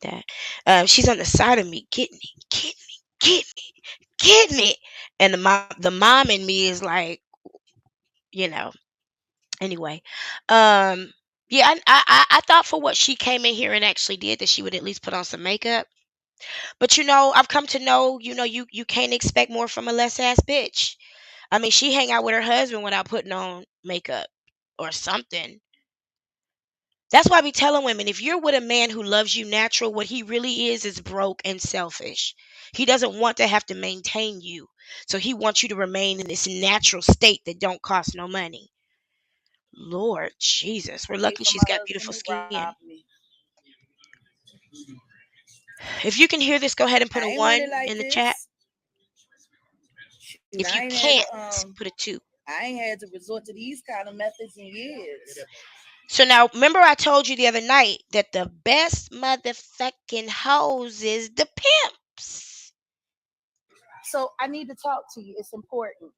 that. She's on the side of me, get me, get me, get me, get me. And the mom in me is like, you know. Anyway, um, yeah, I thought for what she came in here and actually did that she would at least put on some makeup. But I've come to know, you can't expect more from a less ass bitch. I mean, she hang out with her husband without putting on makeup or something. That's why I be telling women, if you're with a man who loves you natural, what he really is broke and selfish. He doesn't want to have to maintain you. So he wants you to remain in this natural state that don't cost no money. Lord Jesus, we're Pay lucky for she's my got husband beautiful to skin. rob me. If you can hear this, go ahead and put a I ain't want it one like in the chat. this. Shoot, If you I ain't had can't, to put a two. I ain't had to resort to these kind of methods in years. So now, remember I told you the other night that the best motherfucking hoes is the pimps. So I need to talk to you. It's important.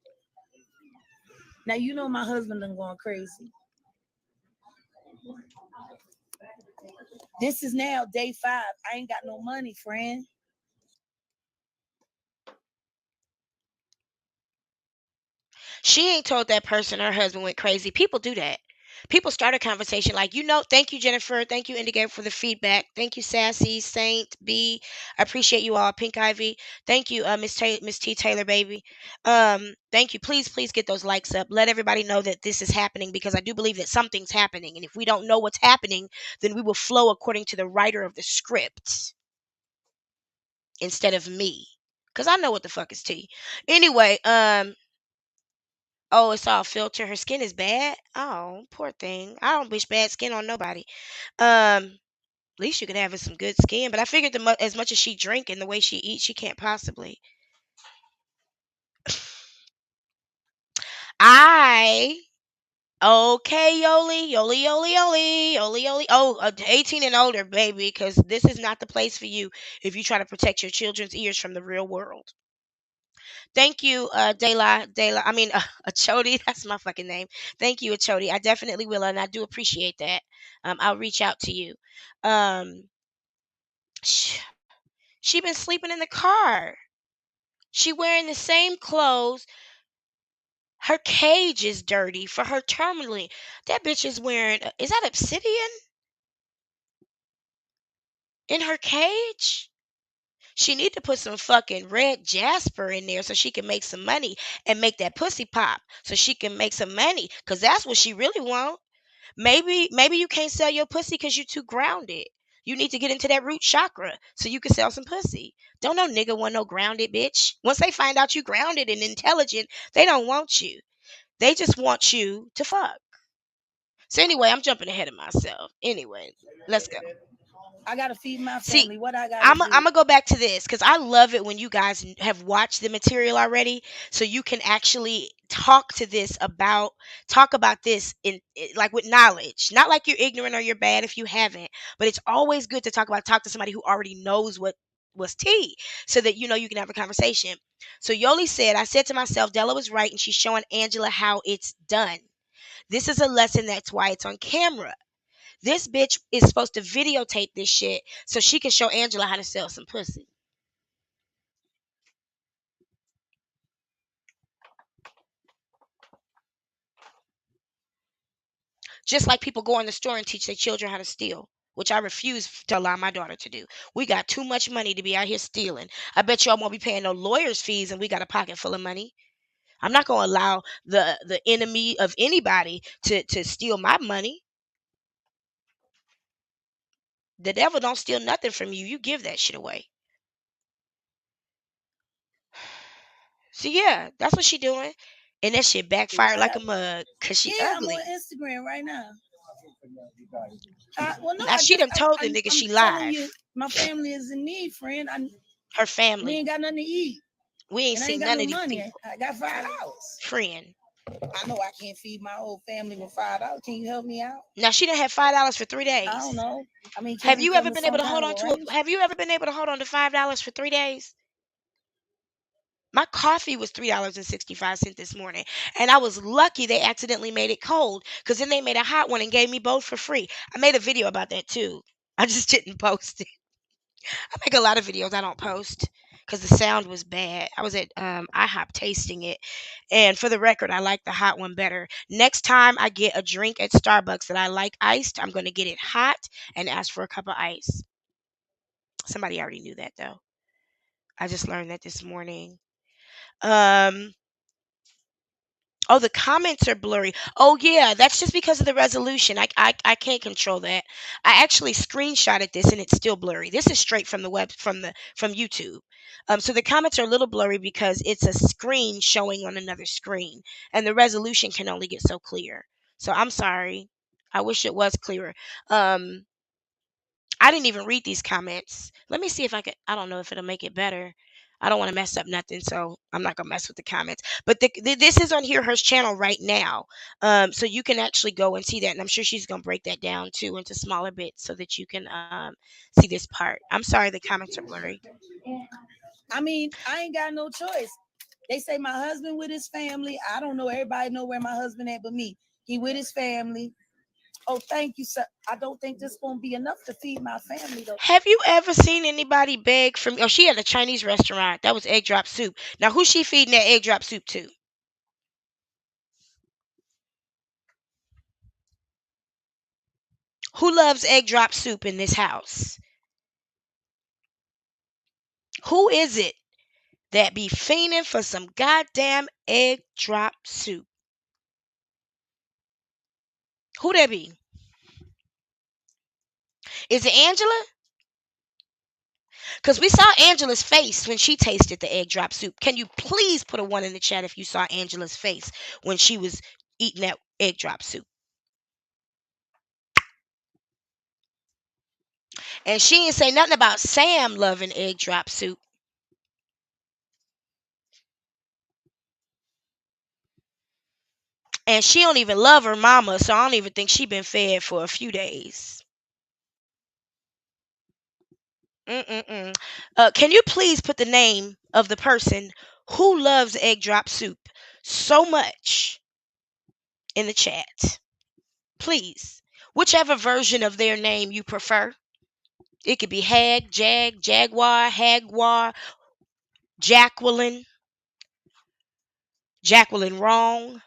Now you know my husband done going crazy. This is now day 5. I ain't got no money, friend. She ain't told that person her husband went crazy. People do that. People start a conversation like, thank you, Jennifer. Thank you, Indigo, for the feedback. Thank you, Sassy, Saint, B. I appreciate you all. Pink Ivy. Thank you, Miss T. Taylor, baby. Thank you. Please, please get those likes up. Let everybody know that this is happening because I do believe that something's happening. And if we don't know what's happening, then we will flow according to the writer of the script instead of me. Because I know what the fuck is tea. Anyway, oh, it's all filter. Her skin is bad. Oh, poor thing. I don't wish bad skin on nobody. At least you could have some good skin. But I figured as much as she drink and the way she eats, she can't possibly. I okay, Yoli, Yoli, Yoli, Yoli, Yoli, Yoli. Oh, 18 and older, baby, because this is not the place for you if you try to protect your children's ears from the real world. Thank you, De La. I mean, Achodi. That's my fucking name. Thank you, Achodi. I definitely will, and I do appreciate that. I'll reach out to you. Um, sh- she been sleeping in the car. She wearing the same clothes. Her cage is dirty for her terminally. That bitch is wearing. Is that obsidian in her cage? She need to put some fucking red jasper in there so she can make some money and make that pussy pop so she can make some money because that's what she really want. Maybe you can't sell your pussy because you're too grounded. You need to get into that root chakra so you can sell some pussy. Don't no nigga want no grounded bitch. Once they find out you grounded and intelligent, they don't want you. They just want you to fuck. So anyway, I'm jumping ahead of myself. Anyway, let's go. I gotta feed my See, family. What I gotta I'm do? gonna go back to this because I love it when you guys have watched the material already, so you can actually talk about this like with knowledge, not like you're ignorant or you're bad if you haven't. But it's always good to talk to somebody who already knows what was tea, so that you can have a conversation. So Yoli said, I said to myself, Della was right, and she's showing Angela how it's done. This is a lesson. That's why it's on camera. This bitch is supposed to videotape this shit so she can show Angela how to sell some pussy. Just like people go in the store and teach their children how to steal, which I refuse to allow my daughter to do. We got too much money to be out here stealing. I bet y'all won't be paying no lawyers' fees and we got a pocket full of money. I'm not gonna allow the enemy of anybody to steal my money. The devil don't steal nothing from you. You give that shit away. So yeah, that's what she doing. And that shit backfired like a mug because she Yeah, I'm on ugly. Instagram right now. Well, no, Now she done told the nigga I'm she telling live. you, my family is in need, friend. Her We family. ain't got nothing to eat, We ain't and I ain't seen got none no of these money. people. I got $5. Friend. I know I can't feed my whole family with $5. Can you help me out? Now she done had $5 for 3 I don't days. know. I mean, can Have we you come ever to been able some to hold kind of on to arrangement? have you ever been able to hold on to $5 for 3 days? My coffee was $3.65 this morning. And I was lucky they accidentally made it cold. Because then they made a hot one and gave me both for free. I made a video about that too. I just didn't post it. I make a lot of videos I don't post because the sound was bad. I was at IHOP tasting it, and for the record, I like the hot one better. Next time I get a drink at Starbucks that I like iced, I'm going to get it hot and ask for a cup of ice. Somebody already knew that though. I just learned that this morning. Um, Oh, the comments are blurry. Oh yeah, that's just because of the resolution. I can't control that. I actually screenshotted this and it's still blurry. This is straight from the web from YouTube. So the comments are a little blurry because it's a screen showing on another screen, and the resolution can only get so clear. So I'm sorry. I wish it was clearer. Um, I didn't even read these comments. Let me see if I could. I don't know if it'll make it better. I don't want to mess up nothing, so I'm not gonna mess with the comments. But this is on Hear Her's channel right now, so you can actually go and see that. And I'm sure she's gonna break that down too into smaller bits so that you can see this part. I'm sorry, the comments are blurry. I mean, I ain't got no choice. They say my husband with his family. I don't know. Everybody know where my husband at but me. He with his family. Oh, thank you, sir. I don't think this gonna be enough to feed my family though. Have you ever seen anybody beg from? Oh, she had a Chinese restaurant. That was egg drop soup. Now, who's she feeding that egg drop soup to? Who loves egg drop soup in this house? Who is it that be fiending for some goddamn egg drop soup? Who that be? Is it Angela? Because we saw Angela's face when she tasted the egg drop soup. Can you please put a one in the chat if you saw Angela's face when she was eating that egg drop soup? And she ain't say nothing about Sam loving egg drop soup. And she don't even love her mama, so I don't even think she been fed for a few days. Mm-mm-mm. Can you please put the name of the person who loves egg drop soup so much in the chat? Please. Whichever version of their name you prefer. It could be Jaguar, Hagwar, Jacqueline, Jacqueline Wrong,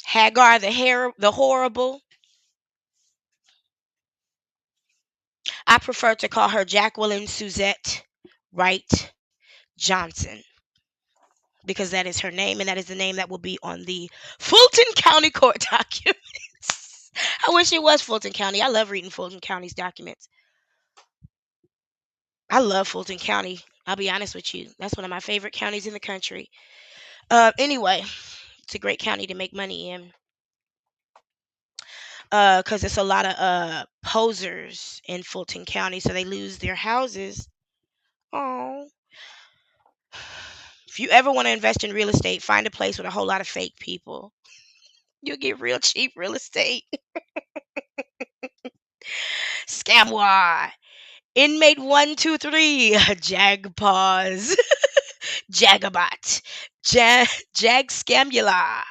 Hagar the Horrible. I prefer to call her Jacqueline Suzette Wright Johnson because that is her name and that is the name that will be on the Fulton County Court documents. I wish it was Fulton County. I love reading Fulton County's documents. I love Fulton County. I'll be honest with you. That's one of my favorite counties in the country. Anyway, it's a great county to make money in. Because it's a lot of posers in Fulton County, so they lose their houses. Oh, if you ever want to invest in real estate, find a place with a whole lot of fake people. You'll get real cheap real estate. Scamwar. Inmate 123. Jagpaws. Jagabot. Jag Scamula.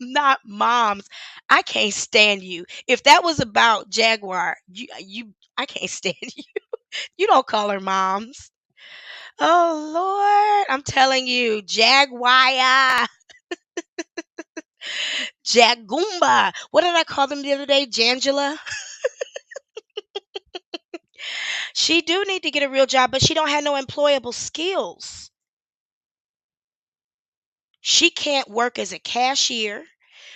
Not moms. I can't stand you. If that was about Jaguar, I can't stand you. You don't call her moms. Oh Lord, I'm telling you, Jaguar, Jagumba. What did I call them the other day? Jangela. She do need to get a real job, but she don't have no employable skills. She can't work as a cashier.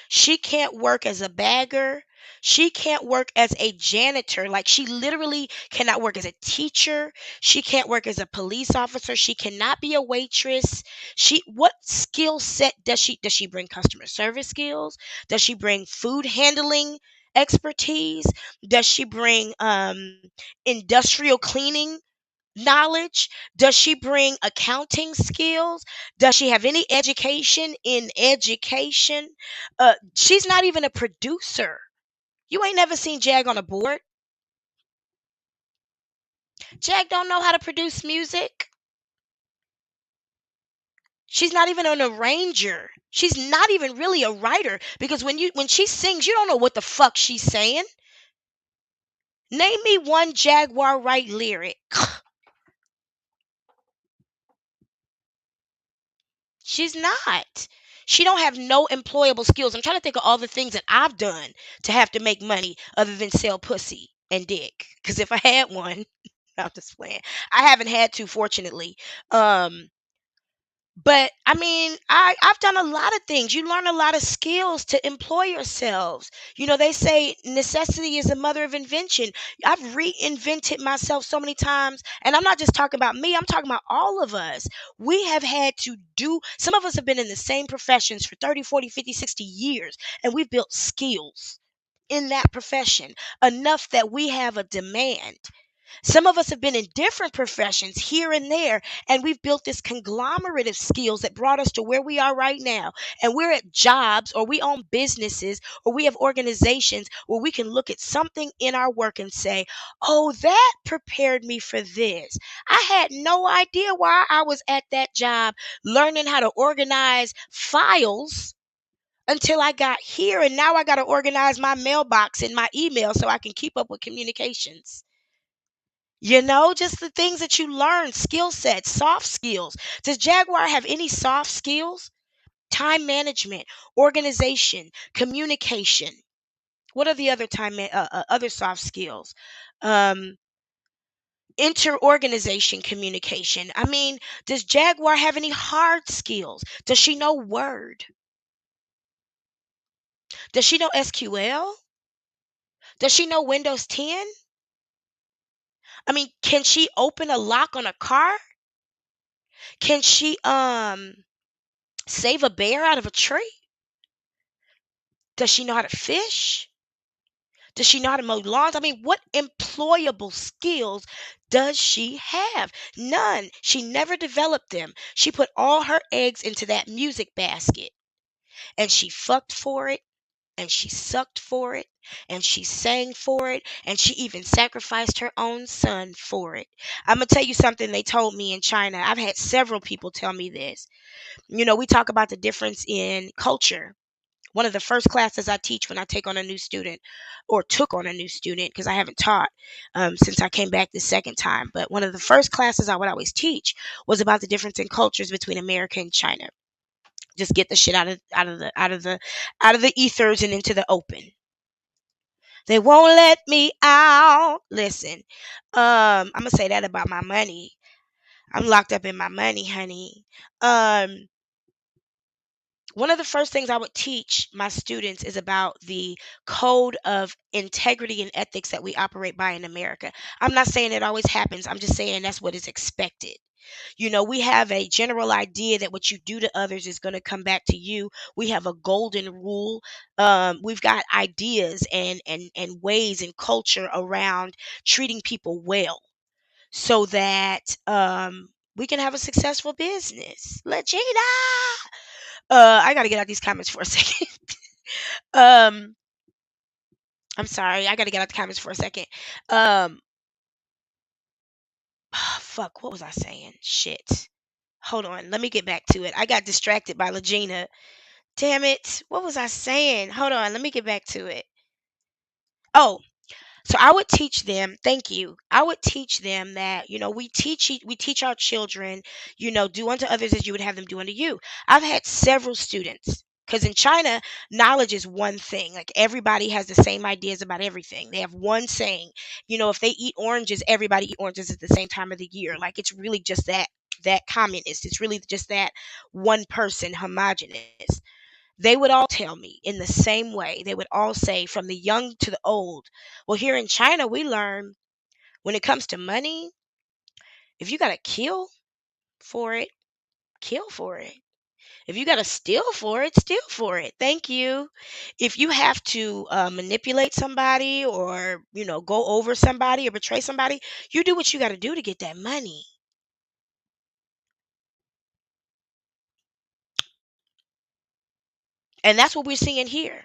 She can't work as a bagger. She can't work as a janitor. Like she literally cannot work as a teacher. She can't work as a police officer. She cannot be a waitress. What skill set does she bring? Customer service skills? Does she bring food handling expertise? Does she bring industrial cleaning knowledge? Does she bring accounting skills? Does she have any education in education? She's not even a producer. You ain't never seen Jag on a board. Jag don't know how to produce music. She's not even an arranger. She's not even really a writer because when she sings, you don't know what the fuck she's saying. Name me one Jaguar Wright lyric. She's not. She don't have no employable skills. I'm trying to think of all the things that I've done to have to make money other than sell pussy and dick. Because if I had one, I'm just playing. I haven't had to, fortunately. Um, but I mean, I've done a lot of things. You learn a lot of skills to employ yourselves. They say necessity is the mother of invention. I've reinvented myself so many times, and I'm not just talking about me, I'm talking about all of us. We have had to do, some of us have been in the same professions for 30, 40, 50, 60 years, and we've built skills in that profession enough that we have a demand. Some of us have been in different professions here and there, and we've built this conglomerate of skills that brought us to where we are right now. And we're at jobs, or we own businesses, or we have organizations where we can look at something in our work and say, oh, that prepared me for this. I had no idea why I was at that job learning how to organize files until I got here. And now I got to organize my mailbox and my email so I can keep up with communications. Just the things that you learn, skill sets, soft skills. Does Jaguar have any soft skills? Time management, organization, communication. What are the other other soft skills? Um, Inter-organization communication. I mean, does Jaguar have any hard skills? Does she know Word? Does she know SQL? Does she know Windows 10? I mean, can she open a lock on a car? Can she save a bear out of a tree? Does she know how to fish? Does she know how to mow lawns? I mean, what employable skills does she have? None. She never developed them. She put all her eggs into that music basket, and she fucked for it, and she sucked for it, and she sang for it, and she even sacrificed her own son for it. I'm going to tell you something they told me in China. I've had several people tell me this. We talk about the difference in culture. One of the first classes I teach when I take on a new student, or took on a new student, because I haven't taught since I came back the second time. But one of the first classes I would always teach was about the difference in cultures between America and China. Just get the shit out of the ethers and into the open. They won't let me out. Listen, I'm gonna say that about my money. I'm locked up in my money, honey. Um, One of the first things I would teach my students is about the code of integrity and ethics that we operate by in America. I'm not saying it always happens. I'm just saying that's what is expected. We have a general idea that what you do to others is going to come back to you. We have a golden rule. We've got ideas and ways and culture around treating people well so that we can have a successful business. Legina. I gotta get out these comments for a second. um, I'm sorry. I gotta get out the comments for a second. Um, fuck. What was I saying? Shit. Hold on. Let me get back to it. I got distracted by Legina. Damn it. What was I saying? Hold on. Let me get back to it. Oh, so I would teach them, thank you. I would teach them that, we teach our children, do unto others as you would have them do unto you. I've had several students, because in China, knowledge is one thing. Like, everybody has the same ideas about everything. They have one saying, if they eat oranges, everybody eat oranges at the same time of the year. Like, it's really just that communist. It's really just that one person homogenous. They would all tell me in the same way. They would all say, from the young to the old, well, here in China, we learn when it comes to money, if you got to kill for it, kill for it. If you got to steal for it, steal for it. Thank you. If you have to manipulate somebody, or, go over somebody or betray somebody, you do what you got to do to get that money. And that's what we're seeing here.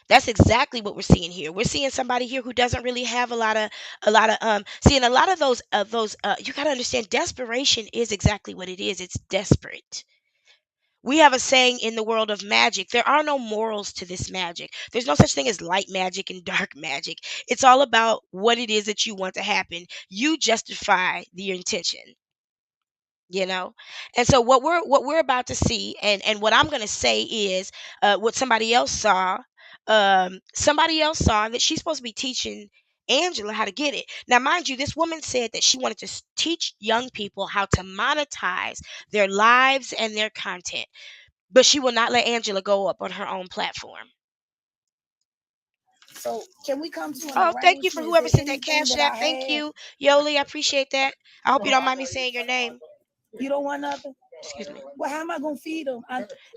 That's exactly what we're seeing here. We're seeing somebody here who doesn't really have a lot of seeing a lot of those you got to understand, desperation is exactly what it is. It's desperate. We have a saying in the world of magic, there are no morals to this magic. There's no such thing as light magic and dark magic. It's all about what it is that you want to happen. You justify the intention, you know. And so what we're about to see, and what I'm going to say is, what somebody else saw that she's supposed to be teaching Angela how to get it. Now mind you, this woman said that she wanted to teach young people how to monetize their lives and their content, but she will not let Angela go up on her own platform. So can we come to an Oh, thank you for arrangement? Is whoever there sent that anything cash that app. I Thank have? you, Yoli. I appreciate that. I hope you don't mind me saying your name. You don't want nothing? Excuse me. Well, how am I gonna feed them?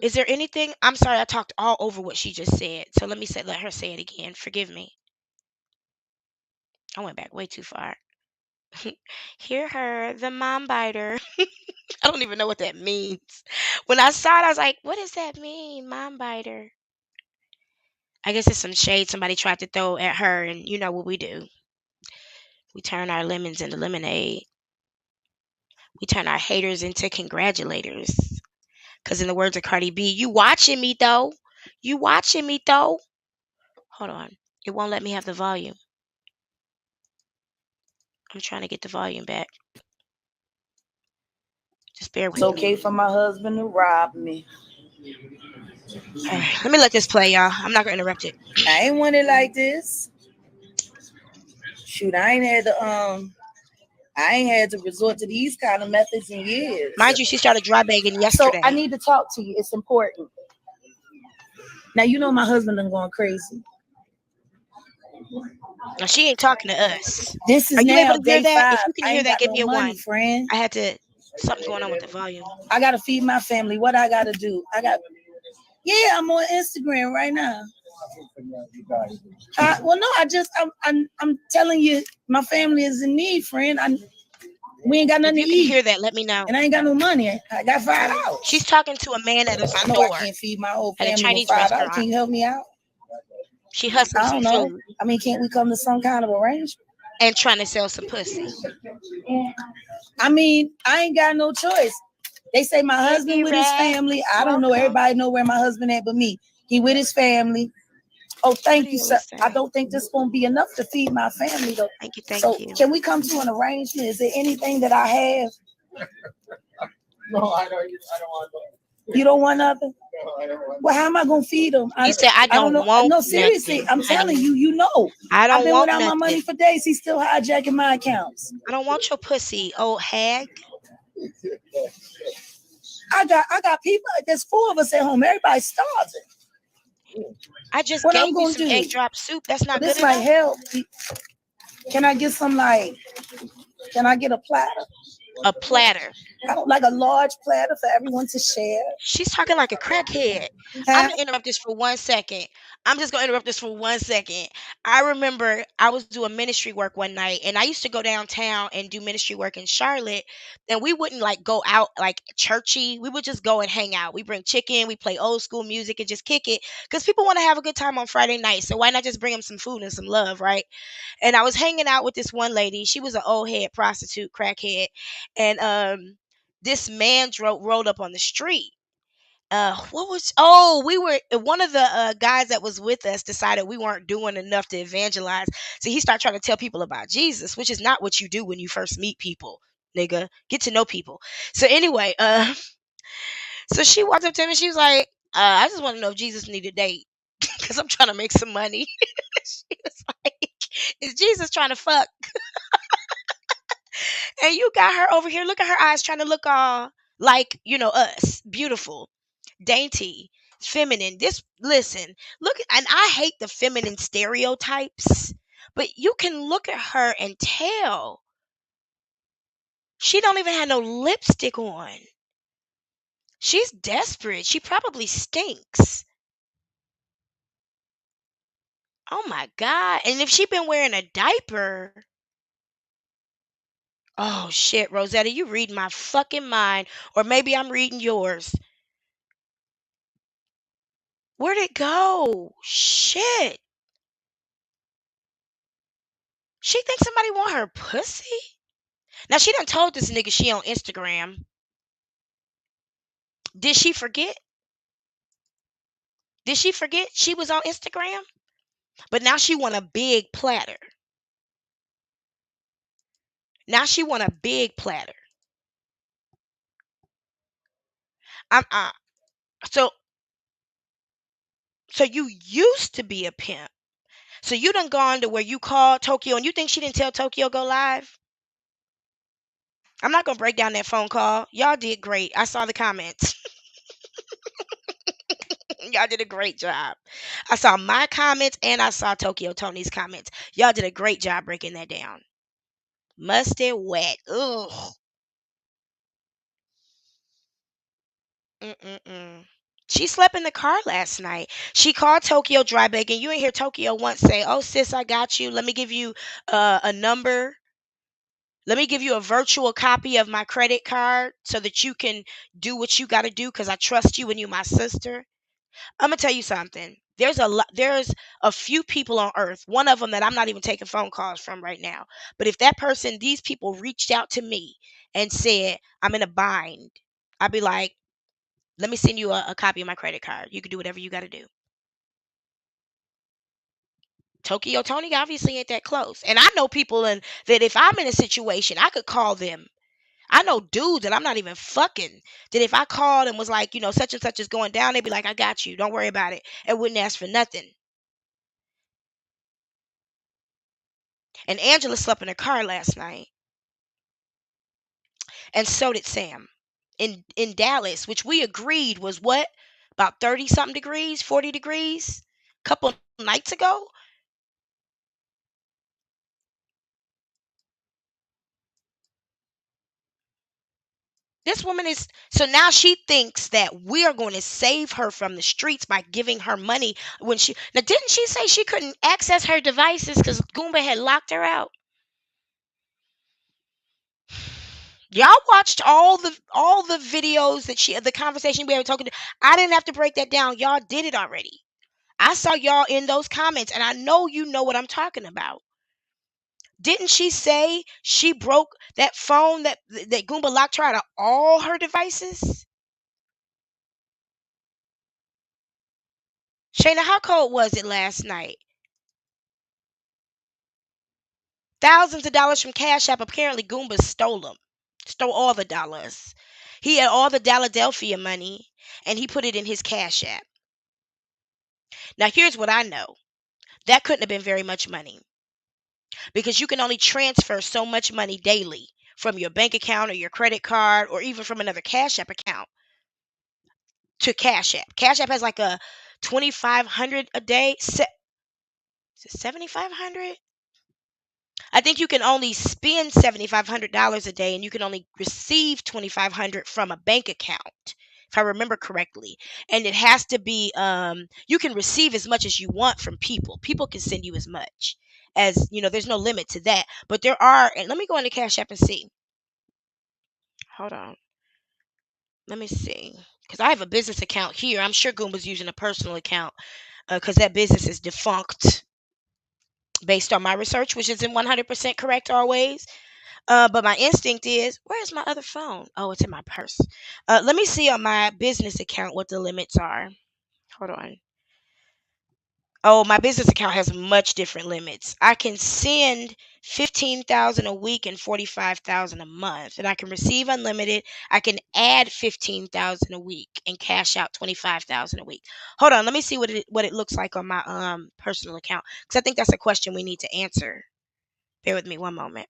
Is there anything? I'm sorry, I talked all over what she just said. So let her say it again. Forgive me. I went back way too far. Hear her, the mom biter. I don't even know what that means. When I saw it, I was like, what does that mean, mom biter? I guess it's some shade somebody tried to throw at her, and you know what we do. We turn our lemons into lemonade. We turn our haters into congratulators. Because in the words of Cardi B, you watching me though. You watching me though. Hold on. It won't let me have the volume. I'm trying to get the volume back. Just bear It's with me. okay for my husband to rob me. Let me let this play, y'all. I'm not going to interrupt it. I ain't want it like this. Shoot, I ain't had to resort to these kind of methods in years. Mind you, she started dry begging So I yesterday. need to talk to you. It's important. Now you know my husband done going crazy. Now, she ain't talking to us. This Are is you able now to hear day that? If 5. you can I hear ain't that, got give no me a money, 1. friend. I had to, something going on with the volume. I gotta feed my family. What I gotta do? Yeah, I'm on Instagram right now. Well, no, I'm telling you, my family is in need, friend. We ain't got If nothing to you can eat, hear that, let me know. and I ain't got no money. I got $5. She's talking to a man at a I know I store, can't feed my whole at a family with Chinese $5. Can restaurant. you help me out? She hustling I some don't know. food I mean, can't we come to some kind of arrangement? and trying to sell some pussy. I mean, I ain't got no choice. They say my Hey, husband with his PERATE, family. I don't know. welcome. Everybody know where my husband at but me. He with his family. Oh, What thank do you, you sir. I say? don't think this gonna be enough to feed my family though. Thank you, So thank you. can we come to an arrangement? Is there anything that I have? No, I don't. I don't want nothing. You don't want nothing? No, I don't want. Well, how am I gonna feed them? He said, I I don't don't know. want No, seriously, nothing, I'm telling honey. you. You know, I I've don't been want without my money nothing. for days. He's still hijacking my accounts. I don't want your pussy, old hag. I got people. There's 4 of us at home. Everybody's starving. I just What I'm gave you gonna some do? egg drop soup. That's not good This might enough. help. Can I get some like? Can I get a platter? A platter. I don't like a large platter for everyone to share. She's talking like a crackhead. I'm Huh? gonna interrupt this for 1 second. I'm just gonna interrupt this for 1 second. I remember I was doing ministry work one night, and I used to go downtown and do ministry work in Charlotte. And we wouldn't like go out like churchy. We would just go and hang out. We bring chicken, we play old school music, and just kick it because people want to have a good time on Friday night. So why not just bring them some food and some love, right? And I was hanging out with this one lady. She was an old head prostitute, crackhead, and this man rolled up on the street. What was? Oh, we were one of the guys that was with us decided we weren't doing enough to evangelize, so he started trying to tell people about Jesus, which is not what you do when you first meet people, nigga. Get to know people. So anyway, so she walked up to me. She was like, "I just want to know if Jesus need a date because I'm trying to make some money." She was like, "Is Jesus trying to fuck?" And you got her over here. Look at her eyes, trying to look all like us, beautiful, dainty, feminine. This listen, look, and I hate the feminine stereotypes, but you can look at her and tell she don't even have no lipstick on. She's desperate. She probably stinks. Oh my god! And if she been wearing a diaper, oh shit, Rosetta, you read my fucking mind, or maybe I'm reading yours. Where'd it go? Shit. She thinks somebody want her pussy? Now she done told this nigga she on Instagram. Did she forget? Did she forget she was on Instagram? But now she want a big platter. Now she want a big platter. I'm so so you used to be a pimp. So you done gone to where you called Tokyo and you think she didn't tell Tokyo go live? I'm not gonna break down that phone call. Y'all did great. I saw the comments. Y'all did a great job. I saw my comments and I saw Tokyo Tony's comments. Y'all did a great job breaking that down. Musty wet. Ugh. Mm-mm-mm. She slept in the car last night. She called Tokyo dry begging. You ain't hear Tokyo once say, "Oh sis, I got you. Let me give you a number. Let me give you a virtual copy of my credit card so that you can do what you got to do because I trust you and you my sister." I'm gonna tell you something. There's a few people on earth. One of them that I'm not even taking phone calls from right now. But if that person, these people reached out to me and said, "I'm in a bind," I'd be like, "Let me send you a copy of my credit card. You can do whatever you got to do." Tokyo Tony obviously ain't that close. And I know people that if I'm in a situation, I could call them. I know dudes that I'm not even fucking. That if I called and was like, such and such is going down, they'd be like, "I got you. Don't worry about it." And wouldn't ask for nothing. And Angela slept in her car last night. And so did Sam. In Dallas, which we agreed was what? About 30 something degrees, 40 degrees? A couple nights ago? This woman is so now she thinks that we are going to save her from the streets by giving her money when she now didn't she say she couldn't access her devices because Goomba had locked her out? Y'all watched all the videos that the conversation we were talking to. I didn't have to break that down. Y'all did it already. I saw y'all in those comments, and I know you know what I'm talking about. Didn't she say she broke that phone that Goomba locked her out of all her devices? Shayna, how cold was it last night? Thousands of dollars from Cash App. Apparently, Goomba stole them. Stole all the dollars. He had all the Philadelphia money, and he put it in his Cash App. Now, here's what I know. That couldn't have been very much money because you can only transfer so much money daily from your bank account or your credit card or even from another Cash App account to Cash App. Cash App has like a 2,500 a day. 7,500? I think you can only spend $7,500 a day and you can only receive 2,500 from a bank account, if I remember correctly. And it has to be you can receive as much as you want from people. People can send you as much as, there's no limit to that. But there are, and let me go into Cash App and see. Hold on. Let me see. Because I have a business account here. I'm sure Goomba's using a personal account because that business is defunct based on my research, which isn't 100% correct always. But my instinct is, where's my other phone? Oh, it's in my purse. Let me see on my business account what the limits are. Hold on. Oh, my business account has much different limits. I can send 15,000 a week and 45,000 a month, and I can receive unlimited. I can add 15,000 a week and cash out 25,000 a week. Hold on, let me see what it looks like on my personal account because I think that's a question we need to answer. Bear with me one moment.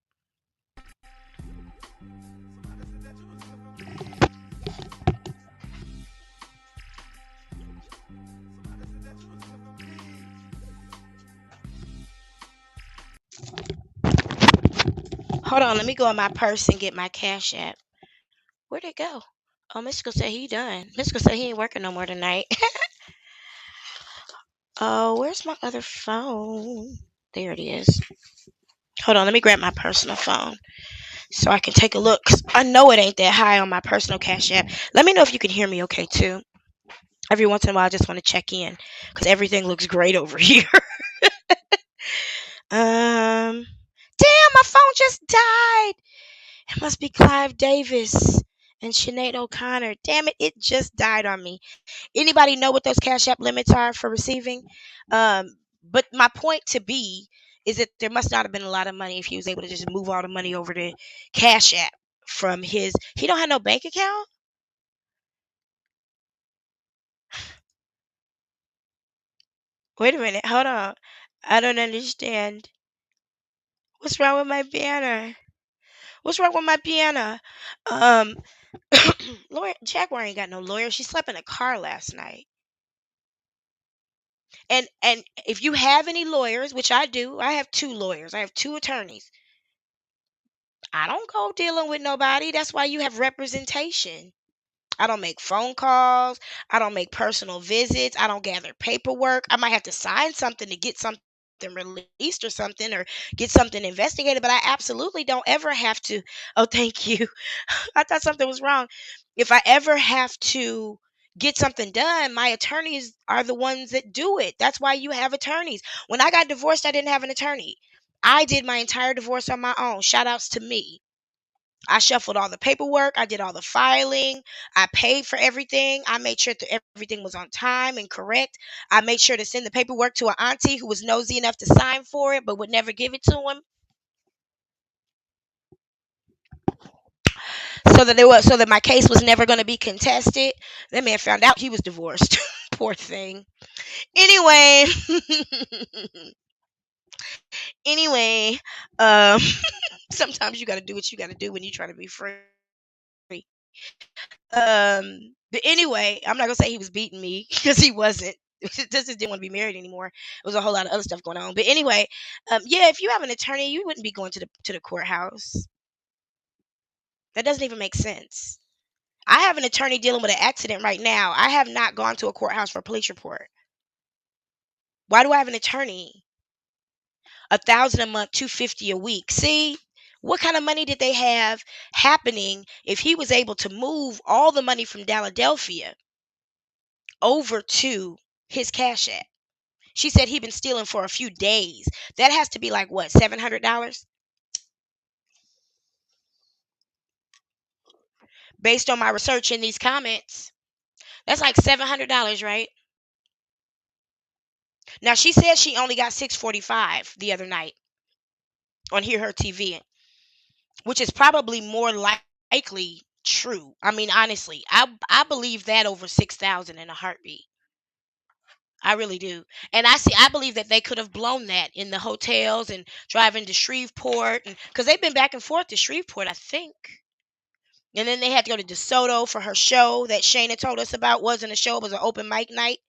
Hold on, let me go in my purse and get my Cash App. Where'd it go? Oh, Mystical said he done. Mystical said he ain't working no more tonight. Oh, where's my other phone? There it is. Hold on, let me grab my personal phone so I can take a look. 'Cause I know it ain't that high on my personal Cash App. Let me know if you can hear me okay too. Every once in a while, I just want to check in because everything looks great over here. Damn, my phone just died. It must be Clive Davis And Sinead O'Connor, damn it, it just died on me. Anybody know what those Cash App limits are for receiving? But my point to be is that there must not have been a lot of money if he was able to just move all the money over to Cash App from his. He don't have no bank account. Wait a minute, hold on. I don't understand. What's wrong with my banner? What's wrong with my piano? Um, lawyer Jaguar ain't got no lawyer. She slept in a car last night. And if you have any lawyers, which I do, I have two lawyers. I have two attorneys. I don't go dealing with nobody. That's why you have representation. I don't make phone calls. I don't make personal visits. I don't gather paperwork. I might have to sign something to get something released or something or get something investigated, but I absolutely don't ever have to. Oh, thank you. I thought something was wrong. If I ever have to get something done, my attorneys are the ones that do it. That's why you have attorneys. When I got divorced, I didn't have an attorney. I did my entire divorce on my own. Shout outs to me. I shuffled all the paperwork. I did all the filing. I paid for everything. I made sure that everything was on time and correct. I made sure to send the paperwork to an auntie who was nosy enough to sign for it but would never give it to him. So that my case was never going to be contested. That man found out he was divorced. Poor thing. Anyway, anyway, um, sometimes you got to do what you got to do when you're trying to be free. But anyway, I'm not gonna say he was beating me because he wasn't. Just didn't want to be married anymore. It was a whole lot of other stuff going on. But anyway, yeah, if you have an attorney, you wouldn't be going to the courthouse. That doesn't even make sense. I have an attorney dealing with an accident right now. I have not gone to a courthouse for a police report. Why do I have an attorney? 1,000 a month, 250 a week. See, what kind of money did they have happening if he was able to move all the money from Philadelphia over to his Cash App? She said he'd been stealing for a few days. That has to be like what, $700? Based on my research in these comments, that's like $700, right? Now she said she only got 645 the other night on Hear Her TV, which is probably more likely true. I mean, honestly, I believe that over 6,000 in a heartbeat. I really do. And I believe that they could have blown that in the hotels and driving to Shreveport, and because they've been back and forth to Shreveport, I think. And then they had to go to DeSoto for her show that Shayna told us about. Wasn't a show, it was an open mic night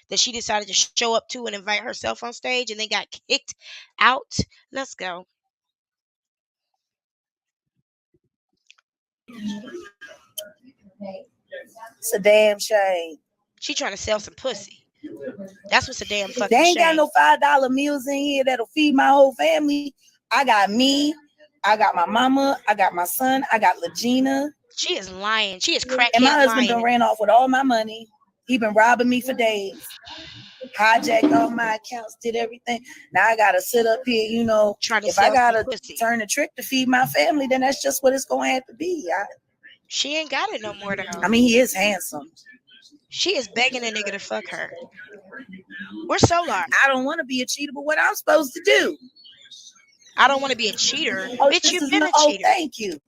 that she decided to show up to and invite herself on stage and then got kicked out. Let's go. It's a damn shame. She trying to sell some pussy. That's what's a damn They fucking ain't got shame. no $5 meals in here that'll feed my whole family. I got me, I got my mama, I got my son, I got Legina. She is lying. She is And my crackhead husband done lying. ran off with all my money. He been robbing me for days. Hijacked all my accounts, did everything. Now I gotta sit up here, Trying to if I sell some gotta pussy. turn the trick to feed my family, then that's just what it's gonna have to be. She ain't got it no more though. I mean, he is handsome. She is begging a nigga to fuck her. Where's Solar? I don't want to be a cheater, but what I'm supposed to do? I don't want to be a cheater. Oh, Bitch, you've is been a oh, cheater. thank you.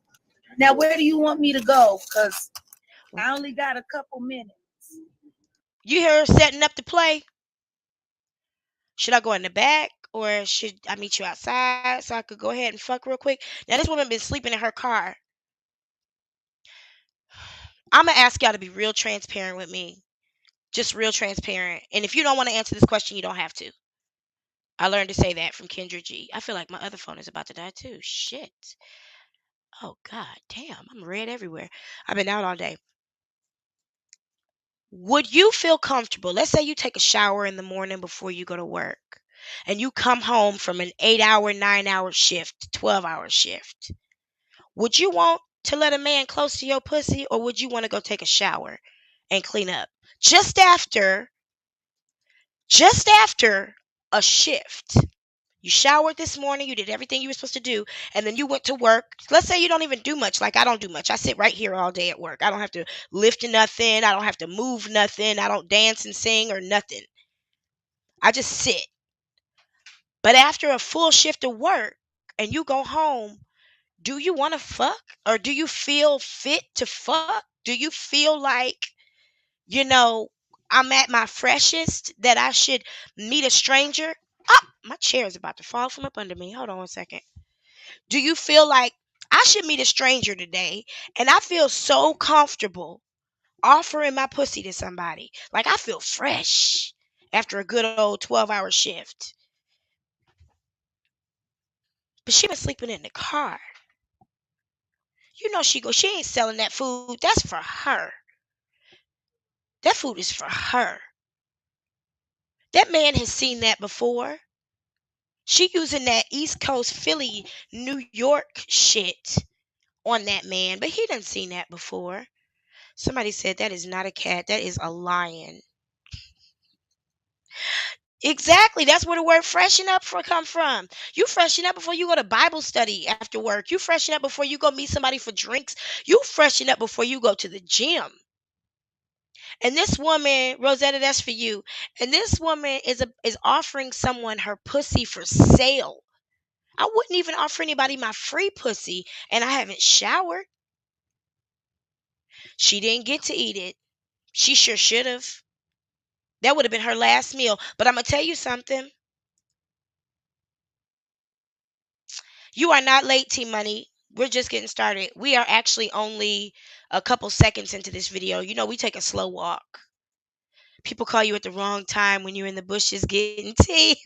Now, where do you want me to go? Because I only got a couple minutes. You hear her setting up to play? Should I go in the back or should I meet you outside so I could go ahead and fuck real quick? Now this woman been sleeping in her car. I'm gonna ask y'all to be real transparent with me. Just real transparent. And if you don't want to answer this question, you don't have to. I learned to say that from Kendra G. I feel like my other phone is about to die too. Shit. Oh god damn. I'm red everywhere. I've been out all day. Would you feel comfortable? Let's say you take a shower in the morning before you go to work and you come home from an 8 hour, 9 hour shift, 12-hour shift. Would you want to let a man close to your pussy or would you want to go take a shower and clean up just after just after a shift? You showered this morning, you did everything you were supposed to do, and then you went to work. Let's say you don't even do much. Like I don't do much. I sit right here all day at work. I don't have to lift nothing. I don't have to move nothing. I don't dance and sing or nothing. I just sit. But after a full shift of work and you go home, do you want to fuck? Or do you feel fit to fuck? Do you feel like, you know, I'm at my freshest, that I should meet a stranger? Oh, my chair is about to fall from up under me. Hold on one second. Do you feel like I should meet a stranger today and I feel so comfortable offering my pussy to somebody? Like I feel fresh after a good old 12-hour shift. But she been sleeping in the car. You know she ain't selling that food. That's for her. That food is for her. That man has seen that before. She using that East Coast Philly, New York shit on that man, but he done seen that before. Somebody said that is not a cat, that is a lion. Exactly. That's where the word freshen up for come from. You freshen up before you go to Bible study after work. You freshen up before you go meet somebody for drinks. You freshen up before you go to the gym. And this woman, Rosetta, that's for you. And this woman is offering someone her pussy for sale. I wouldn't even offer anybody my free pussy, and I haven't showered. She didn't get to eat it. She sure should have. That would have been her last meal. But I'm gonna tell you something. You are not late, T Money. We're just getting started. We are actually only a couple seconds into this video. You know, we take a slow walk. People call you at the wrong time when you're in the bushes getting tea.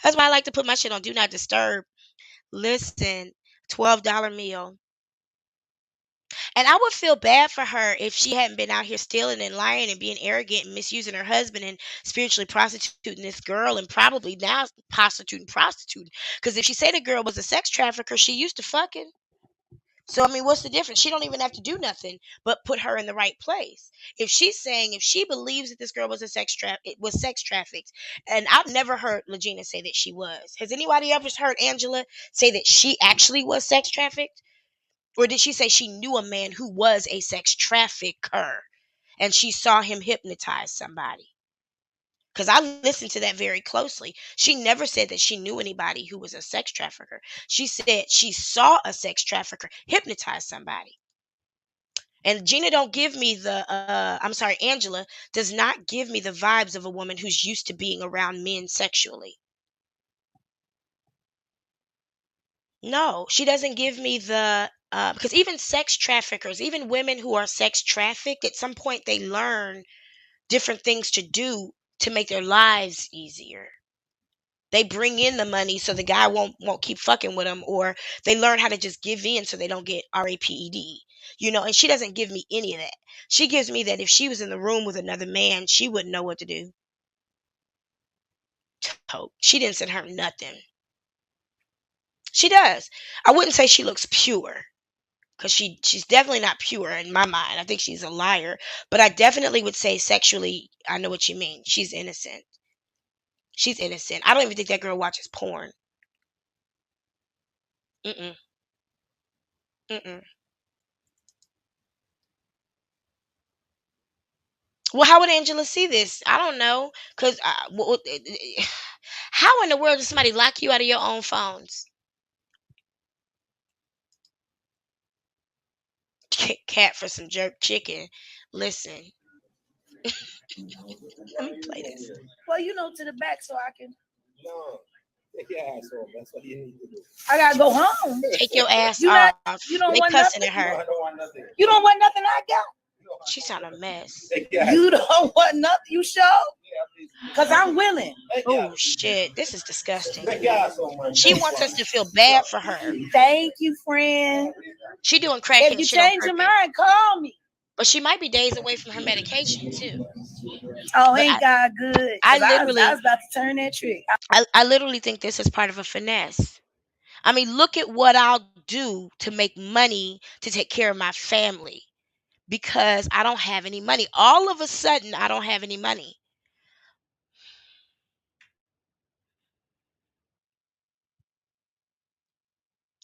That's why I like to put my shit on Do Not Disturb. Listen, $12 meal. And I would feel bad for her if she hadn't been out here stealing and lying and being arrogant and misusing her husband and spiritually prostituting this girl and probably now prostituting. Because if she said the girl was a sex trafficker, she used to fucking. So I mean, what's the difference? She don't even have to do nothing but put her in the right place. If she's saying, if she believes that this girl was it was sex trafficked, and I've never heard Legina say that she was. Has anybody ever heard Angela say that she actually was sex trafficked? Or did she say she knew a man who was a sex trafficker and she saw him hypnotize somebody? Because I listened to that very closely. She never said that she knew anybody who was a sex trafficker. She said she saw a sex trafficker hypnotize somebody. And Gina don't give me I'm sorry, Angela does not give me the vibes of a woman who's used to being around men sexually. No, she doesn't give me because even sex traffickers, even women who are sex trafficked, at some point they learn different things to do to make their lives easier. They bring in the money so the guy won't keep fucking with them, or they learn how to just give in so they don't get raped. And she doesn't give me any of that. She gives me that if she was in the room with another man, she wouldn't know what to do. She didn't send her nothing. She does. I wouldn't say she looks pure, because she's definitely not pure in my mind. I think she's a liar. But I definitely would say sexually, I know what you mean. She's innocent. She's innocent. I don't even think that girl watches porn. Mm-mm. Mm-mm. Well, how would Angela see this? I don't know. Because how in the world does somebody lock you out of your own phones? Cat for some jerk chicken. Listen, let me play this. Well, to the back so I can. No. Yeah, so that's what you need to do. I gotta go home. Take your ass You off. you don't They want cussing nothing. at her. No, I don't want nothing. You don't want nothing I got. She sound a mess. You don't want nothing. You sure? Because I'm willing. Oh shit, this is disgusting. She wants us to feel bad for her. Thank you, friend. She doing crackhead If you shit on change your purpose. mind, call me. But she might be days away from her medication too. Oh, But ain't God good? I I literally, was about to turn that trick. I literally think this is part of a finesse. I mean, look at what I'll do to make money to take care of my family because I don't have any money. All of a sudden, I don't have any money.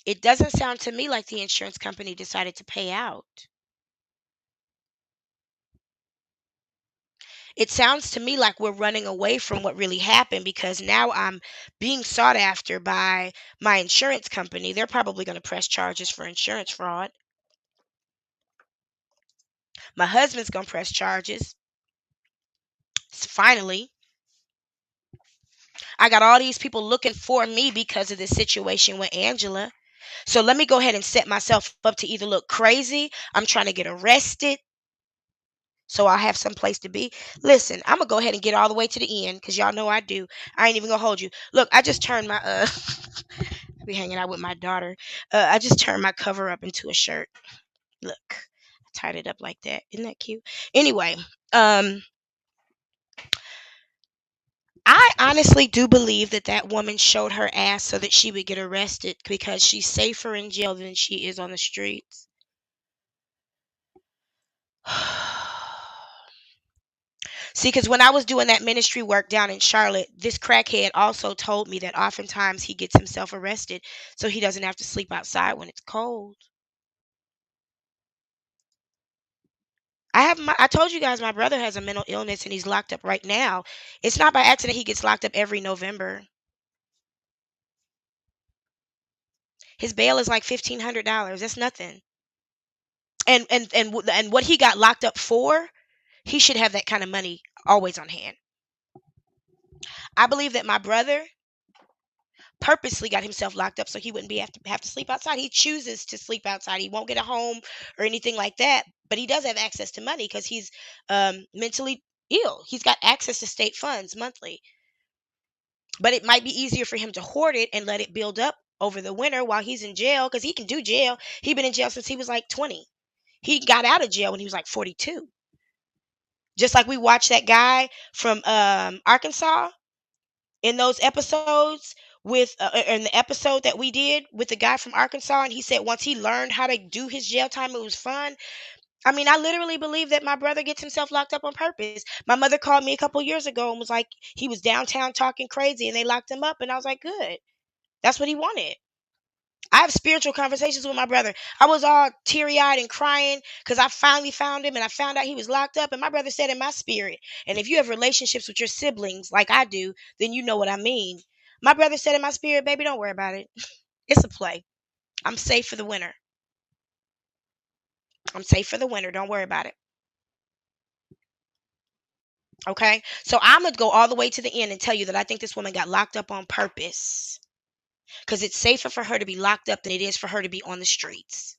It doesn't sound to me like the insurance company decided to pay out. It sounds to me like we're running away from what really happened because now I'm being sought after by my insurance company. They're probably going to press charges for insurance fraud. My husband's going to press charges. Finally, I got all these people looking for me because of this situation with Angela. So let me go ahead and set myself up to either look crazy, I'm trying to get arrested, so I'll have some place to be. Listen, I'm gonna go ahead and get all the way to the end because y'all know I do. I ain't even gonna hold you. Look, I just turned my I be hanging out with my daughter. I just turned my cover up into a shirt. Look, I tied it up like that. Isn't that cute? Anyway, um, I honestly do believe that that woman showed her ass so that she would get arrested because she's safer in jail than she is on the streets. See, because when I was doing that ministry work down in Charlotte, this crackhead also told me that oftentimes he gets himself arrested so he doesn't have to sleep outside when it's cold. I told you guys my brother has a mental illness and he's locked up right now. It's not by accident he gets locked up every November. His bail is like $1,500. That's nothing. And what he got locked up for, he should have that kind of money always on hand. I believe that my brother purposely got himself locked up so he wouldn't have to sleep outside. He chooses to sleep outside. He won't get a home or anything like that, but he does have access to money because he's mentally ill. He's got access to state funds monthly, but it might be easier for him to hoard it and let it build up over the winter while he's in jail because he can do jail. He's been in jail since he was like 20. He got out of jail when he was like 42. Just like we watched that guy from Arkansas in those episodes with in the episode that we did with the guy from Arkansas, and he said once he learned how to do his jail time it was fun. I mean, I literally believe that my brother gets himself locked up on purpose. My mother called me a couple years ago and was like he was downtown talking crazy and they locked him up, and I was like, good, that's what he wanted. I have spiritual conversations with my brother. I was all teary-eyed and crying because I finally found him and I found out he was locked up. And my brother said in my spirit, and if you have relationships with your siblings like I do, then you know what I mean. My brother said in my spirit, baby, don't worry about it. It's a play. I'm safe for the winter. I'm safe for the winter. Don't worry about it. Okay? So I'm going to go all the way to the end and tell you that I think this woman got locked up on purpose because it's safer for her to be locked up than it is for her to be on the streets.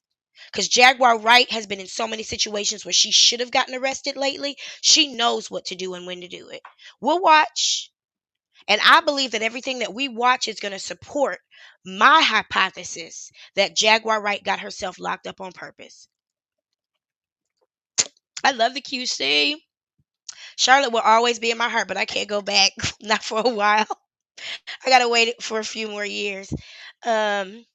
Because Jaguar Wright has been in so many situations where she should have gotten arrested lately. She knows what to do and when to do it. We'll watch. And I believe that everything that we watch is going to support my hypothesis that Jaguar Wright got herself locked up on purpose. I love the QC. Charlotte will always be in my heart, but I can't go back. Not for a while. I got to wait for a few more years. Um,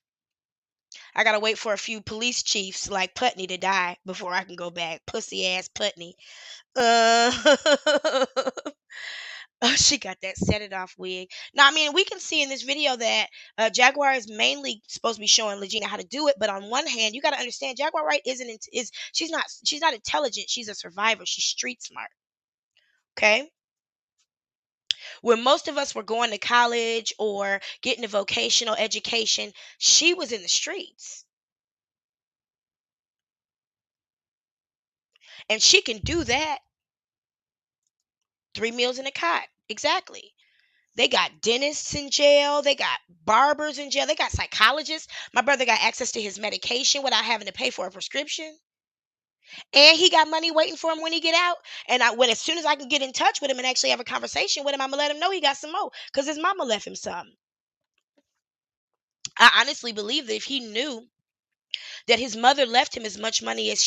I gotta wait for a few police chiefs like Putney to die before I can go back. Pussy ass Putney. Uh, oh, she got that set it off wig. Now, I mean, we can see in this video that Jaguar is mainly supposed to be showing Legina how to do it, but on one hand, you got to understand Jaguar Wright is she's not intelligent. She's a survivor. She's street smart. Okay, where most of us were going to college or getting a vocational education, she was in the streets, and she can do that. 3 meals in a cot. Exactly. They got dentists in jail. They got barbers in jail. They got psychologists. My brother got access to his medication without having to pay for a prescription. And he got money waiting for him when he get out. And as soon as I can get in touch with him and actually have a conversation with him, I'm gonna let him know he got some more because his mama left him some. I honestly believe that if he knew that his mother left him as much money as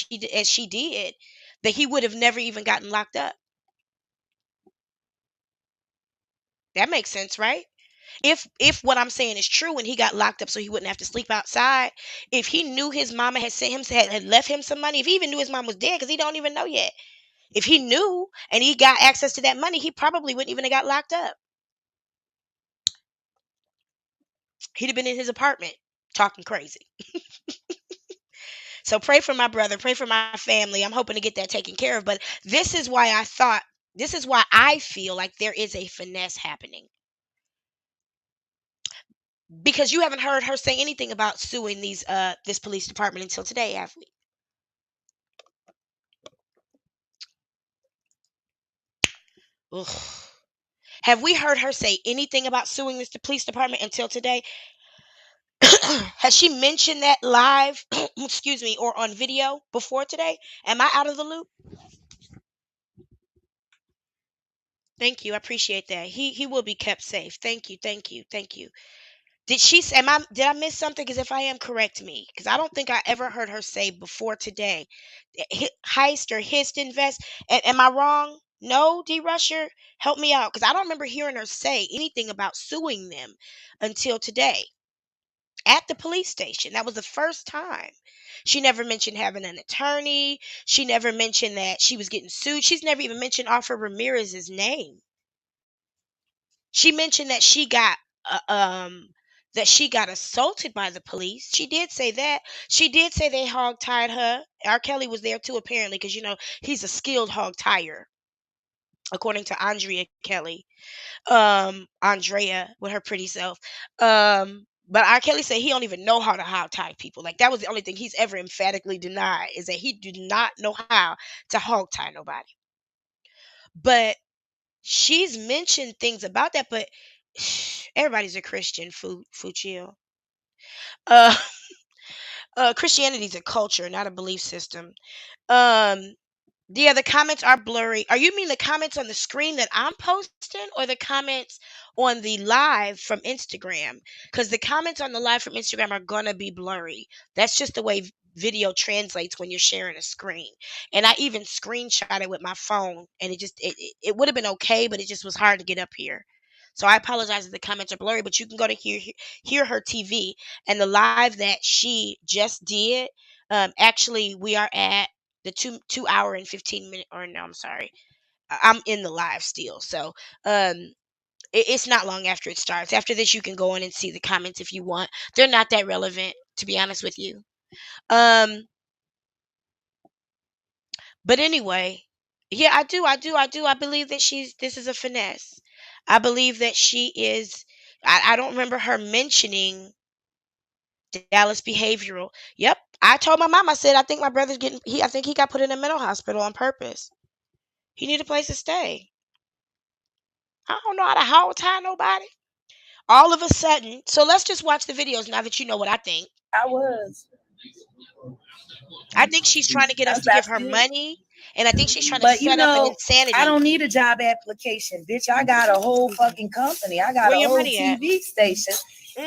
she did, that he would have never even gotten locked up. That makes sense, right? If what I'm saying is true and he got locked up so he wouldn't have to sleep outside, if he knew his mama had sent him had left him some money, if he even knew his mom was dead because he don't even know yet, if he knew and he got access to that money, he probably wouldn't even have got locked up. He'd have been in his apartment. talking crazy. So pray for my brother, pray for my family. I'm hoping to get that taken care of. But this is why I feel like there is a finesse happening, because you haven't heard her say anything about suing this police department until today, have we? Ugh. Have we heard her say anything about suing this police department until today? Has she mentioned that live, excuse me, or on video before today? Am I out of the loop? Thank you. I appreciate that. He will be kept safe. Thank you. Thank you. Thank you. Did she s- am I did I miss something? Because if I am, correct me. Because I don't think I ever heard her say before today. Heist or hist invest. Am I wrong? No, D Rusher, help me out. Because I don't remember hearing her say anything about suing them until today at the police station. That was the first time. She never mentioned having an attorney. She never mentioned that she was getting sued. She's never even mentioned Offer Ramirez's name. She mentioned uh, um that she got assaulted by the police. She did say that. She did say they hog tied her. R. Kelly was there too, apparently, because he's a skilled hog tire, according to Andrea Kelly. Andrea with her pretty self. But R. Kelly said he don't even know how to hog tie people. Like, that was the only thing he's ever emphatically denied, is that he did not know how to hog tie nobody. But she's mentioned things about that, but everybody's a Christian. Food chill. Uh, Christianity is a culture, not a belief system. Um, yeah, the comments are blurry. Are you mean the comments on the screen that I'm posting, or the comments on the live from Instagram? Because the comments on the live from Instagram are gonna be blurry. That's just the way video translates when you're sharing a screen. And I even screenshot it with my phone, and it would have been okay, but it just was hard to get up here. So I apologize if the comments are blurry, but you can go to hear her TV, and the live that she just did. Actually, we are at the 2 hour and 15 minute, or no, I'm sorry, I'm in the live still. So it's not long after it starts. After this, you can go in and see the comments if you want. They're not that relevant, to be honest with you. um but anyway, yeah, I believe that she's this is a finesse. I believe that she is. I don't remember her mentioning Dallas behavioral. Yep, I told my mom, I said, I think my brother's getting I think he got put in a mental hospital on purpose. He need a place to stay. I don't know how to hog tie nobody. All of a sudden, so let's just watch the videos now that you know what I think. I was. I think she's trying to get us to give That's her good. money, and I think she's trying to But set up an I insanity. don't need a job application, bitch. I got a whole fucking company. I got Where a your whole money at? TV station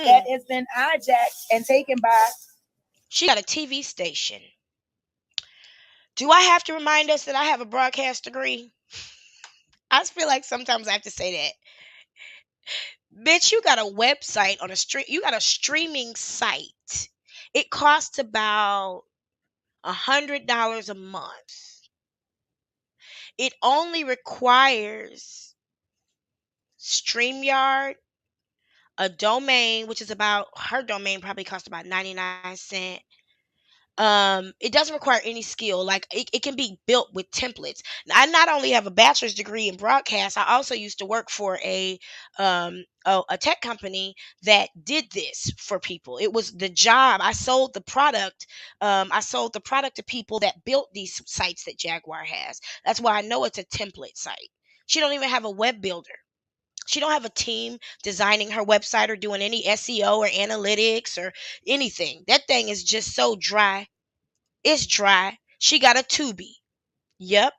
that Mm. has been hijacked and taken by. She got a TV station. Do I have to remind us that I have a broadcast degree? I just feel like sometimes I have to say that. Bitch, you got a website on a stream. You got a streaming site. It costs about $100 a month. It only requires StreamYard, a domain, which is about her domain probably cost about 99 cents. It doesn't require any skill. Like, it can be built with templates. I not only have a bachelor's degree in broadcast, I also used to work for a tech company that did this for people. It was the job. I sold the product to people that built these sites that Jaguar has. That's why I know it's a template site. She don't even have a web builder. She don't have a team designing her website or doing any SEO or analytics or anything. That thing is just so dry. It's dry. She got a Tubi. Yep.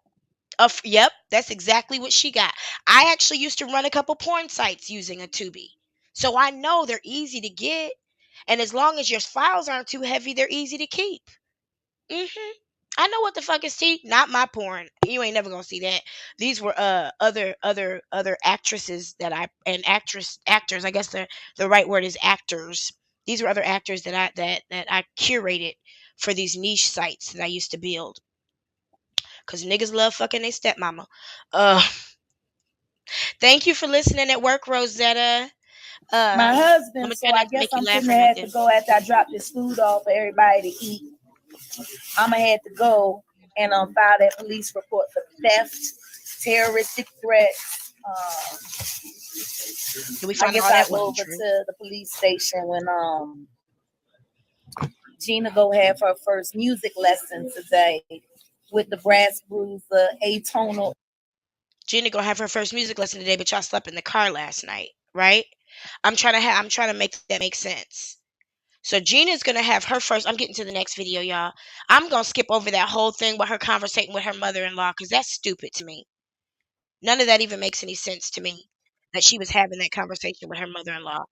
Yep. That's exactly what she got. I actually used to run a couple porn sites using a Tubi. So I know they're easy to get. And as long as your files aren't too heavy, they're easy to keep. I know what the fuck is tea. Not my porn. You ain't never gonna see that. These were other actresses that I and actors. I guess the right word is actors. These were other actors that I curated for these niche sites that I used to build. Cause niggas love fucking their stepmama. Uh, thank you for listening at work, Rosetta. My I'm husband, gonna so try I not to guess make you I'm laugh finna or have to nothing. go after I drop this food off for everybody to eat. I'ma have to go and file that police report for theft, terroristic threats. Did we I find guess all I'll that go wasn't over true? to the police station when Gina go have her first music lesson today with the brass bruiser atonal. Gina gonna have her first music lesson today, but y'all slept in the car last night, right? I'm trying to make that make sense. So Gina's gonna have her first. I'm getting to the next video, y'all. I'm gonna skip over that whole thing with her conversating with her mother-in-law because that's stupid to me. None of that even makes any sense to me. That she was having that conversation with her mother-in-law,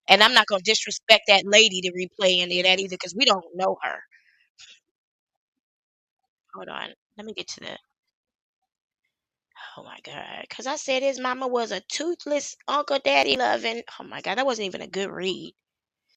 and I'm not gonna disrespect that lady to replay any of that either because we don't know her. Hold on, let me get to the. Oh my god, because I said his mama was a toothless Uncle Daddy loving. Oh my god, that wasn't even a good read.